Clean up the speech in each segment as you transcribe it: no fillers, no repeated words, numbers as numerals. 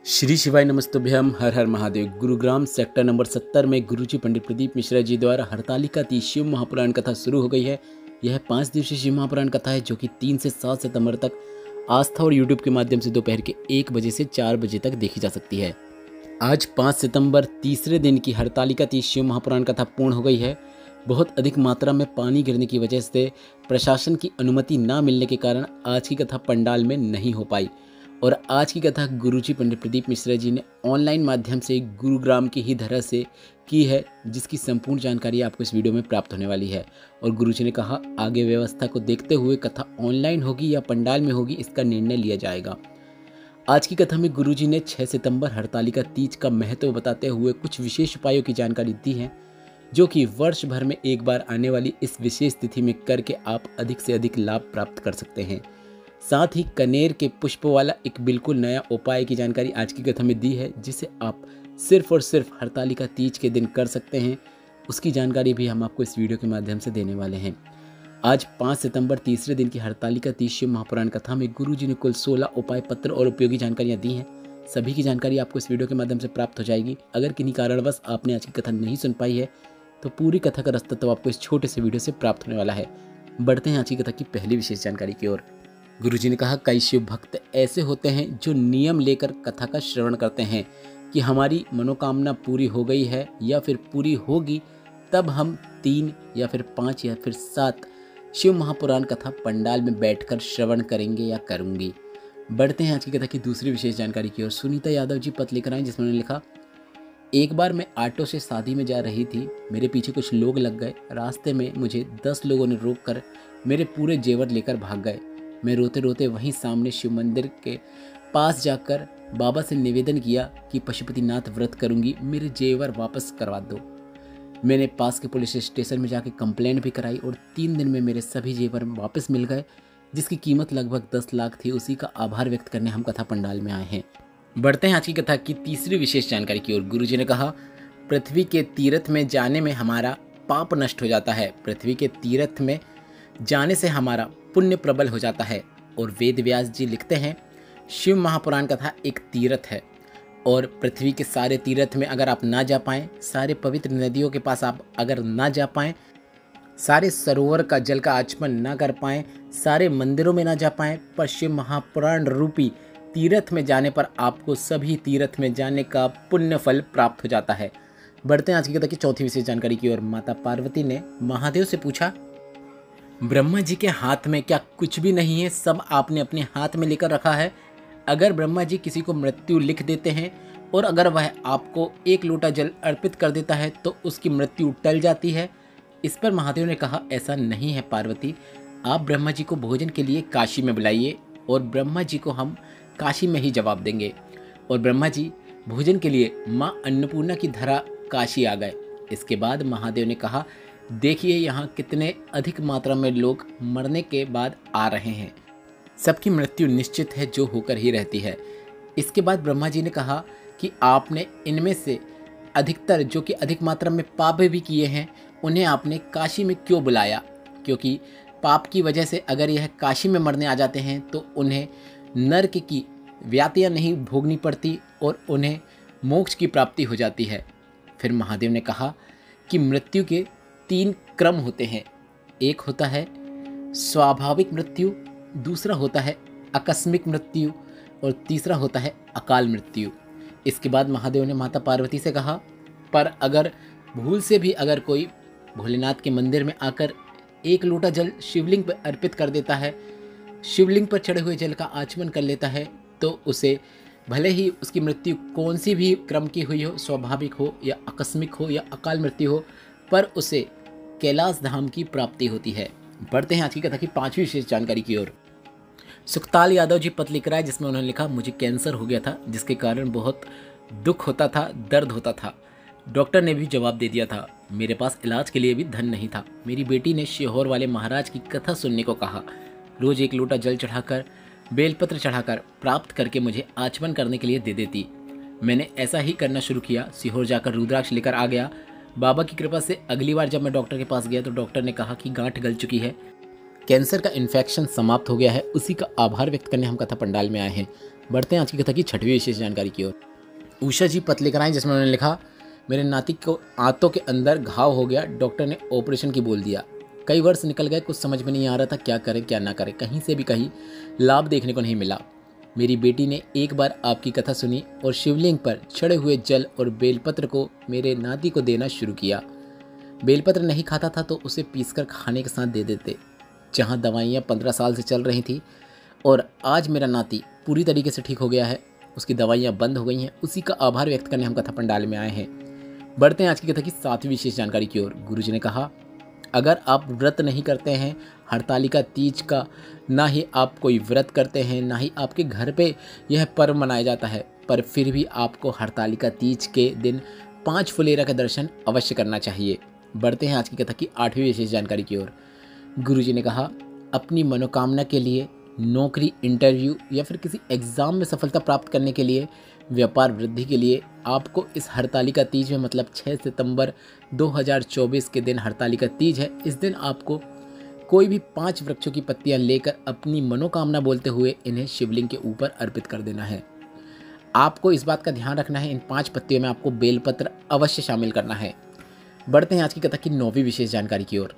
श्री शिवाय नमस्तुभ्यम। हर हर Mahadev. Gurugram sector number 70 में गुरुजी पंडित प्रदीप मिश्रा जी द्वारा हरतालिका तीज शिव महापुराण कथा शुरू हो गई है। यह 5 दिवसीय शिव महापुराण कथा है जो कि 3 से 7 सितंबर तक आस्था और यूट्यूब के माध्यम से दोपहर के 1 बजे से 4 बजे तक देखी जा सकती है। आज 5 सितंबर तीसरे दिन की हरतालिका तीज शिव महापुराण कथा पूर्ण हो गई है। बहुत अधिक मात्रा में पानी गिरने की वजह से प्रशासन की अनुमति न मिलने के कारण आज की कथा पंडाल में नहीं हो पाई और आज की कथा गुरुजी पंडित प्रदीप मिश्रा जी ने ऑनलाइन माध्यम से गुरुग्राम की ही धरा से की है, जिसकी संपूर्ण जानकारी आपको इस वीडियो में प्राप्त होने वाली है। और गुरुजी ने कहा आगे व्यवस्था को देखते हुए कथा ऑनलाइन होगी या पंडाल में होगी, इसका निर्णय लिया जाएगा। आज की कथा में गुरुजी ने 6 सितंबर हरतालिका तीज का महत्व बताते हुए कुछ विशेष उपायों की जानकारी दी है, जो कि वर्ष भर में एक बार आने वाली इस विशेष तिथि में करके आप अधिक से अधिक लाभ प्राप्त कर सकते हैं। साथ ही कनेर के पुष्प वाला एक बिल्कुल नया उपाय की जानकारी आज की कथा में दी है, जिसे आप सिर्फ और सिर्फ हरतालिका तीज के दिन कर सकते हैं। उसकी जानकारी भी हम आपको इस वीडियो के माध्यम से देने वाले हैं। आज 5 सितंबर तीसरे दिन की हरतालिका तीज शिव महापुराण कथा में गुरुजी ने कुल 16 उपाय पत्र और उपयोगी जानकारियाँ दी हैं। सभी की जानकारी आपको इस वीडियो के माध्यम से प्राप्त हो जाएगी। अगर किन्हीं कारणवश आपने आज की कथा नहीं सुन पाई है तो पूरी कथा का रास्ता तो आपको इस छोटे से वीडियो से प्राप्त होने वाला है। बढ़ते हैं आज की कथा की पहली विशेष जानकारी की ओर। गुरुजी ने कहा कई शिव भक्त ऐसे होते हैं जो नियम लेकर कथा का श्रवण करते हैं कि हमारी मनोकामना पूरी हो गई है या फिर पूरी होगी, तब हम 3 या फिर 5 या फिर 7 शिव महापुराण कथा पंडाल में बैठकर श्रवण करेंगे या करूंगी। बढ़ते हैं आज की कथा की दूसरी विशेष जानकारी की ओर। सुनीता यादव जी पत्र लेकर आए, जिसमें उन्होंने लिखा एक बार मैं ऑटो से शादी में जा रही थी। मेरे पीछे कुछ लोग लग गए। रास्ते में मुझे 10 लोगों ने रोक कर मेरे पूरे जेवर लेकर भाग गए। मैं रोते रोते वहीं सामने शिव मंदिर के पास जाकर बाबा से निवेदन किया कि पशुपतिनाथ व्रत करूंगी, मेरे जेवर वापस करवा दो। मैंने पास के पुलिस स्टेशन में जाकर कंप्लेंट भी कराई और 3 दिन में मेरे सभी जेवर वापस मिल गए, जिसकी कीमत लगभग 10 लाख थी। उसी का आभार व्यक्त करने हम कथा पंडाल में आए हैं। बढ़ते हैं आज की कथा की तीसरी विशेष जानकारी की ओर। गुरुजी ने कहा पृथ्वी के तीर्थ में जाने में हमारा पाप नष्ट हो जाता है। पृथ्वी के तीर्थ में जाने से हमारा पुण्य प्रबल हो जाता है। और वेद व्यास जी लिखते हैं शिव महापुराण कथा एक तीर्थ है और पृथ्वी के सारे तीर्थ में अगर आप ना जा पाएँ, सारे पवित्र नदियों के पास आप अगर ना जा पाएँ, सारे सरोवर का जल का आचमन ना कर पाएँ, सारे मंदिरों में ना जा पाएँ, पर शिव महापुराण रूपी तीर्थ में जाने पर आपको सभी तीर्थ में जाने का पुण्य फल प्राप्त हो जाता है। बढ़ते हैं आज की कथा की चौथी विशेष जानकारी की ओर। माता पार्वती ने महादेव से पूछा ब्रह्मा जी के हाथ में क्या कुछ भी नहीं है, सब आपने अपने हाथ में लेकर रखा है। अगर ब्रह्मा जी किसी को मृत्यु लिख देते हैं और अगर वह आपको 1 लोटा जल अर्पित कर देता है तो उसकी मृत्यु टल जाती है। इस पर महादेव ने कहा ऐसा नहीं है पार्वती, आप ब्रह्मा जी को भोजन के लिए काशी में बुलाइए और ब्रह्मा जी को हम काशी में ही जवाब देंगे। और ब्रह्मा जी भोजन के लिए माँ अन्नपूर्णा की धरा काशी आ गए। इसके बाद महादेव ने कहा देखिए यहाँ कितने अधिक मात्रा में लोग मरने के बाद आ रहे हैं, सबकी मृत्यु निश्चित है जो होकर ही रहती है। इसके बाद ब्रह्मा जी ने कहा कि आपने इनमें से अधिकतर जो कि अधिक मात्रा में पाप भी किए हैं, उन्हें आपने काशी में क्यों बुलाया, क्योंकि पाप की वजह से अगर यह काशी में मरने आ जाते हैं तो उन्हें नरक की व्यातियाँ नहीं भोगनी पड़ती और उन्हें मोक्ष की प्राप्ति हो जाती है। फिर महादेव ने कहा कि मृत्यु के 3 क्रम होते हैं। एक होता है स्वाभाविक मृत्यु, दूसरा होता है आकस्मिक मृत्यु और तीसरा होता है अकाल मृत्यु। इसके बाद महादेव ने माता पार्वती से कहा पर अगर भूल से भी अगर कोई भोलेनाथ के मंदिर में आकर 1 लोटा जल शिवलिंग पर अर्पित कर देता है, शिवलिंग पर चढ़े हुए जल का आचमन कर लेता है, तो उसे भले ही उसकी मृत्यु कौन सी भी क्रम की हुई हो, स्वाभाविक हो या आकस्मिक हो या अकाल मृत्यु हो, पर उसे कैलाश धाम की प्राप्ति होती है। बढ़ते हैं आज की कथा की 5वीं विशेष जानकारी की ओर। सुखताल यादव जी पत्र लिख रहा है, जिसमें उन्होंने लिखा मुझे कैंसर हो गया था, जिसके कारण बहुत दुख होता था, दर्द होता था। डॉक्टर ने भी जवाब दे दिया था, मेरे पास इलाज के लिए भी धन नहीं था। मेरी बेटी ने शिहोर वाले महाराज की कथा सुनने को कहा। रोज 1 लोटा जल चढ़ाकर बेलपत्र चढ़ाकर प्राप्त करके मुझे आचमन करने के लिए दे देती। मैंने ऐसा ही करना शुरू किया। सीहोर जाकर रुद्राक्ष लेकर आ गया। बाबा की कृपा से अगली बार जब मैं डॉक्टर के पास गया तो डॉक्टर ने कहा कि गांठ गल चुकी है, कैंसर का इन्फेक्शन समाप्त हो गया है, उसी का आभार व्यक्त करने हम कथा पंडाल में आए हैं। बढ़ते हैं आज की कथा की 6वीं विशेष जानकारी की ओर। उषा जी पत्र लेकर आए जिसमें उन्होंने लिखा, मेरे नाती को आंतों के अंदर घाव हो गया, डॉक्टर ने ऑपरेशन की बोल दिया। कई वर्ष निकल गए, कुछ समझ में नहीं आ रहा था क्या करें क्या ना करें, कहीं से भी कहीं लाभ देखने को नहीं मिला। मेरी बेटी ने एक बार आपकी कथा सुनी और शिवलिंग पर चढ़े हुए जल और बेलपत्र को मेरे नाती को देना शुरू किया। बेलपत्र नहीं खाता था तो उसे पीसकर खाने के साथ दे देते। जहाँ दवाइयाँ 15 साल से चल रही थी और आज मेरा नाती पूरी तरीके से ठीक हो गया है, उसकी दवाइयाँ बंद हो गई हैं, उसी का आभार व्यक्त करने हम कथा पंडाल में आए हैं। बढ़ते हैं आज की कथा की 7वीं विशेष जानकारी की ओर। गुरुजी ने कहा, अगर आप व्रत नहीं करते हैं हरतालिका तीज का, ना ही आप कोई व्रत करते हैं, ना ही आपके घर पे यह पर्व मनाया जाता है, पर फिर भी आपको हरतालिका तीज के दिन 5 फुलेरा का दर्शन अवश्य करना चाहिए। बढ़ते हैं आज की कथा की 8वीं विशेष जानकारी की ओर। गुरुजी ने कहा, अपनी मनोकामना के लिए, नौकरी, इंटरव्यू या फिर किसी एग्ज़ाम में सफलता प्राप्त करने के लिए, व्यापार वृद्धि के लिए आपको इस हरतालिका तीज में, मतलब 6 सितंबर 2024 के दिन हरतालिका तीज है, इस दिन आपको कोई भी 5 वृक्षों की पत्तियां लेकर अपनी मनोकामना बोलते हुए इन्हें शिवलिंग के ऊपर अर्पित कर देना है। आपको इस बात का ध्यान रखना है, इन 5 पत्तियों में आपको बेलपत्र अवश्य शामिल करना है। बढ़ते हैं आज की कथा की 9वीं विशेष जानकारी की ओर।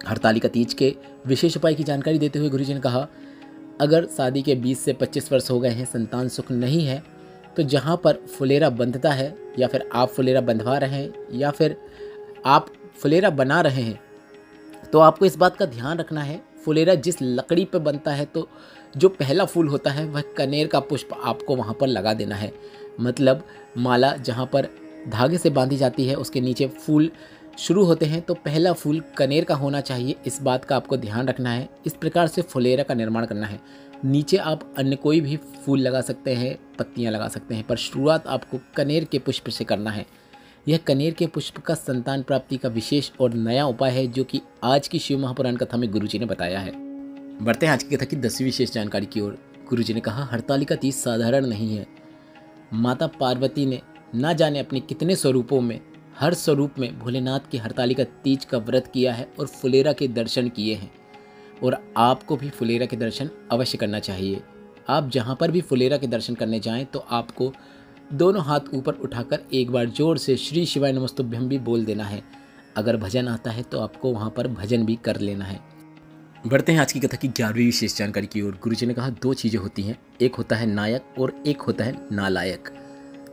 हरतालिका तीज के विशेष उपाय की जानकारी देते हुए गुरुजी ने कहा, अगर शादी के 20 से 25 वर्ष हो गए हैं, संतान सुख नहीं है, तो जहाँ पर फुलेरा बंधता है या फिर आप फुलेरा बंधवा रहे हैं या फिर आप फुलेरा बना रहे हैं, तो आपको इस बात का ध्यान रखना है, फुलेरा जिस लकड़ी पर बनता है तो जो पहला फूल होता है वह कनेर का पुष्प आपको वहाँ पर लगा देना है। मतलब माला जहाँ पर धागे से बांधी जाती है उसके नीचे फूल शुरू होते हैं, तो पहला फूल कनेर का होना चाहिए, इस बात का आपको ध्यान रखना है। इस प्रकार से फुलेरा का निर्माण करना है। नीचे आप अन्य कोई भी फूल लगा सकते हैं, पत्तियां लगा सकते हैं, पर शुरुआत आपको कनेर के पुष्प से करना है। यह कनेर के पुष्प का संतान प्राप्ति का विशेष और नया उपाय है, जो कि आज की शिव महापुराण कथा में गुरुजी ने बताया है। बढ़ते हैं आज की कथा की 10वीं विशेष जानकारी की ओर। गुरुजी ने कहा, हरतालिका तीज साधारण नहीं है। माता पार्वती ने ना जाने अपने कितने स्वरूपों में, हर स्वरूप में भोलेनाथ की हरतालिका तीज का व्रत किया है और फुलेरा के दर्शन किए हैं, और आपको भी फुलेरा के दर्शन अवश्य करना चाहिए। आप जहाँ पर भी फुलेरा के दर्शन करने जाएं तो आपको दोनों हाथ ऊपर उठाकर एक बार जोर से श्री शिवाय नमस्तुभ्यम भी बोल देना है। अगर भजन आता है तो आपको वहाँ पर भजन भी कर लेना है। बढ़ते हैं आज की कथा की 11वीं विशेष जानकारी की ओर। गुरुजी ने कहा, 2 चीज़ें होती हैं, एक होता है नायक और एक होता है नालायक।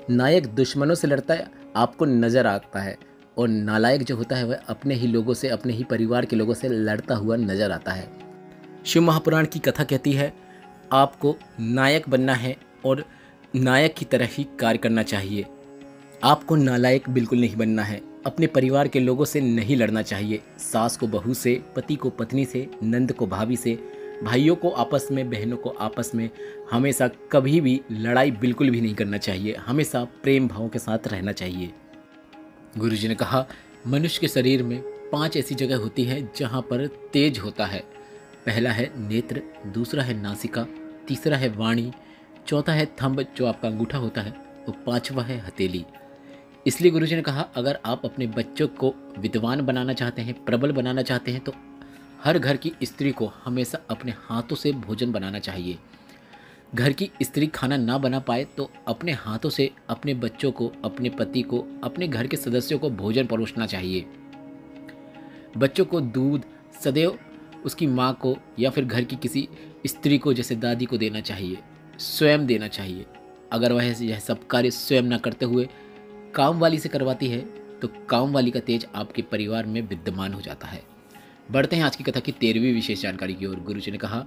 नायक दुश्मनों से लड़ता है, आपको नज़र आता है, और नालायक जो होता है वह अपने ही लोगों से, अपने ही परिवार के लोगों से लड़ता हुआ नजर आता है। शिव महापुराण की कथा कहती है, आपको नायक बनना है और नायक की तरह ही कार्य करना चाहिए। आपको नालायक बिल्कुल नहीं बनना है। अपने परिवार के लोगों से नहीं लड़ना चाहिए। सास को बहू से, पति को पत्नी से, नंद को भाभी से, भाइयों को आपस में, बहनों को आपस में हमेशा कभी भी लड़ाई बिल्कुल भी नहीं करना चाहिए। हमेशा प्रेम भाव के साथ रहना चाहिए। गुरुजी ने कहा, मनुष्य के शरीर में 5 ऐसी जगह होती है जहाँ पर तेज होता है। पहला है नेत्र, दूसरा है नासिका, तीसरा है वाणी, चौथा है थंब जो आपका अंगूठा होता है, और 5वां है हथेली। इसलिए गुरुजी ने कहा, अगर आप अपने बच्चों को विद्वान बनाना चाहते हैं, प्रबल बनाना चाहते हैं, तो हर घर की स्त्री को हमेशा अपने हाथों से भोजन बनाना चाहिए। घर की स्त्री खाना ना बना पाए तो अपने हाथों से अपने बच्चों को, अपने पति को, अपने घर के सदस्यों को भोजन परोसना चाहिए। बच्चों को दूध सदैव उसकी माँ को या फिर घर की किसी स्त्री को, जैसे दादी को देना चाहिए, स्वयं देना चाहिए। अगर वह यह सब कार्य स्वयं न करते हुए काम वाली से करवाती है तो काम वाली का तेज आपके परिवार में विद्यमान हो जाता है। बढ़ते हैं आज की कथा की 13वीं विशेष जानकारी की ओर। गुरुजी ने कहा,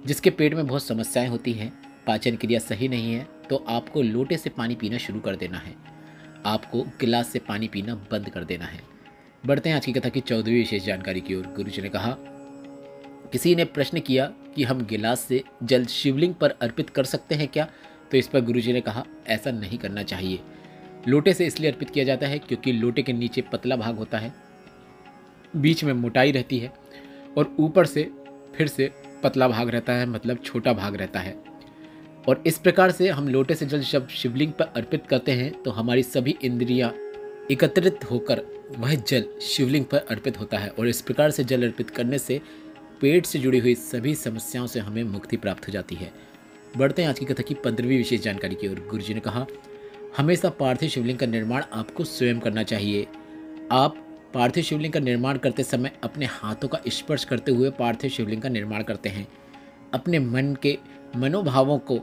जिसके पेट में बहुत समस्याएं होती हैं, पाचन क्रिया सही नहीं है, तो आपको लोटे से पानी पीना शुरू कर देना है। आपको गिलास से पानी पीना बंद कर देना है। बढ़ते हैं आज की कथा की 14वीं विशेष जानकारी की ओर। गुरुजी ने कहा, किसी ने प्रश्न किया कि हम गिलास से जल शिवलिंग पर अर्पित कर सकते हैं क्या? तो इस पर गुरुजी ने कहा, ऐसा नहीं करना चाहिए। लोटे से इसलिए अर्पित किया जाता है क्योंकि लोटे के नीचे पतला भाग होता है, बीच में मोटाई रहती है और ऊपर से फिर से पतला भाग रहता है, मतलब छोटा भाग रहता है। और इस प्रकार से हम लोटे से जल जब शिवलिंग पर अर्पित करते हैं तो हमारी सभी इंद्रियां एकत्रित होकर वह जल शिवलिंग पर अर्पित होता है। और इस प्रकार से जल अर्पित करने से पेट से जुड़ी हुई सभी समस्याओं से हमें मुक्ति प्राप्त हो जाती है। बढ़ते हैं आज की कथा की 15वीं विशेष जानकारी की ओर। गुरुजी ने कहा, हमेशा पार्थिव शिवलिंग का निर्माण आपको स्वयं करना चाहिए। आप पार्थिव शिवलिंग का निर्माण करते समय अपने हाथों का स्पर्श करते हुए पार्थिव शिवलिंग का निर्माण करते हैं। अपने मन के मनोभावों को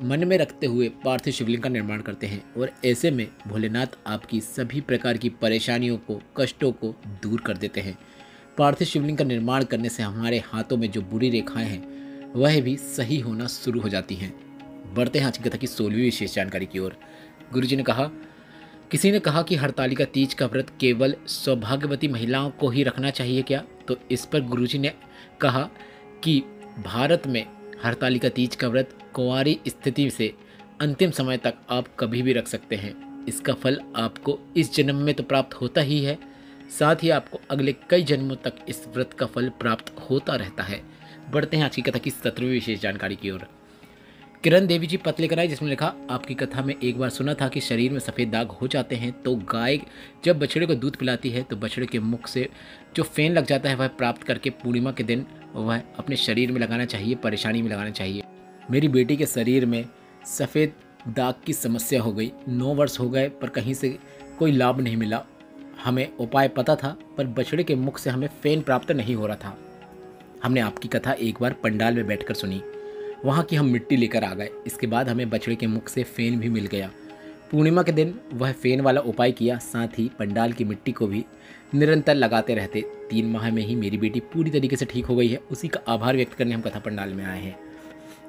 मन में रखते हुए पार्थिव शिवलिंग का निर्माण करते हैं और ऐसे में भोलेनाथ आपकी सभी प्रकार की परेशानियों को, कष्टों को दूर कर देते हैं। पार्थिव शिवलिंग का निर्माण करने से हमारे हाथों में जो बुरी रेखाएं हैं वह भी सही होना शुरू हो जाती हैं। बढ़ते हैं आज की कथा की 16वीं विशेष जानकारी की ओर। गुरुजी ने कहा, किसी ने कहा कि हरतालिका तीज का व्रत केवल सौभाग्यवती महिलाओं को ही रखना चाहिए क्या? तो इस पर गुरुजी ने कहा कि भारत में हरतालिका तीज का व्रत कुंवारी स्थिति से अंतिम समय तक आप कभी भी रख सकते हैं। इसका फल आपको इस जन्म में तो प्राप्त होता ही है, साथ ही आपको अगले कई जन्मों तक इस व्रत का फल प्राप्त होता रहता है। बढ़ते हैं आज की कथा की 17वीं विशेष जानकारी की ओर। किरण देवी जी पत्र लेकर आई, जिसमें लिखा, आपकी कथा में एक बार सुना था कि शरीर में सफ़ेद दाग हो जाते हैं तो गाय जब बछड़े को दूध पिलाती है तो बछड़े के मुख से जो फेन लग जाता है वह प्राप्त करके पूर्णिमा के दिन वह अपने शरीर में लगाना चाहिए, परेशानी में लगाना चाहिए। मेरी बेटी के शरीर में सफ़ेद दाग की समस्या हो गई, 9 वर्ष हो गए पर कहीं से कोई लाभ नहीं मिला। हमें उपाय पता था पर बछड़े के मुख से हमें फेन प्राप्त नहीं हो रहा था। हमने आपकी कथा एक बार पंडाल में बैठकर सुनी, वहाँ की हम मिट्टी लेकर आ गए। इसके बाद हमें बछड़े के मुख से फेन भी मिल गया। पूर्णिमा के दिन वह फेन वाला उपाय किया, साथ ही पंडाल की मिट्टी को भी निरंतर लगाते रहते। 3 माह में ही मेरी बेटी पूरी तरीके से ठीक हो गई है। उसी का आभार व्यक्त करने हम कथा पंडाल में आए हैं।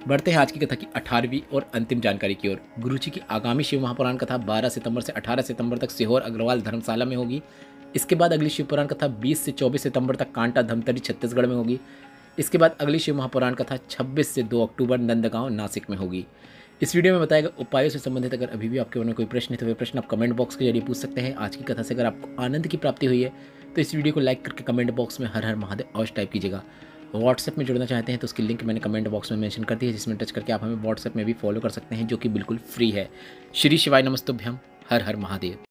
बढ़ते हैं आज की कथा की 18वीं और अंतिम जानकारी की ओर। गुरुजी की आगामी शिव महापुराण कथा 12 सितंबर से 18 सितंबर तक सीहोर अग्रवाल धर्मशाला में होगी। इसके बाद अगली शिव पुराण कथा 20 से 24 सितंबर तक कांटा धमतरी छत्तीसगढ़ में होगी। इसके बाद अगली शिव महापुराण कथा 26 से 2 अक्टूबर नंदगांव नासिक में होगी। इस वीडियो में बताए गए उपायों से संबंधित अगर अभी भी आपके मन में कोई प्रश्न है तो वे प्रश्न आप कमेंट बॉक्स के जरिए पूछ सकते हैं। आज की कथा से अगर आपको आनंद की प्राप्ति हुई है तो इस वीडियो को लाइक करके कमेंट बॉक्स में हर हर महादेव अवश्य टाइप कीजिएगा। व्हाट्सएप में जुड़ना चाहते हैं तो उसकी लिंक मैंने कमेंट बॉक्स में मेंशन कर दी है, जिसमें टच करके आप हमें व्हाट्सएप में भी फॉलो कर सकते हैं, जो कि बिल्कुल फ्री है। श्री शिवाय नमस्तुभ्यम, हर हर महादेव।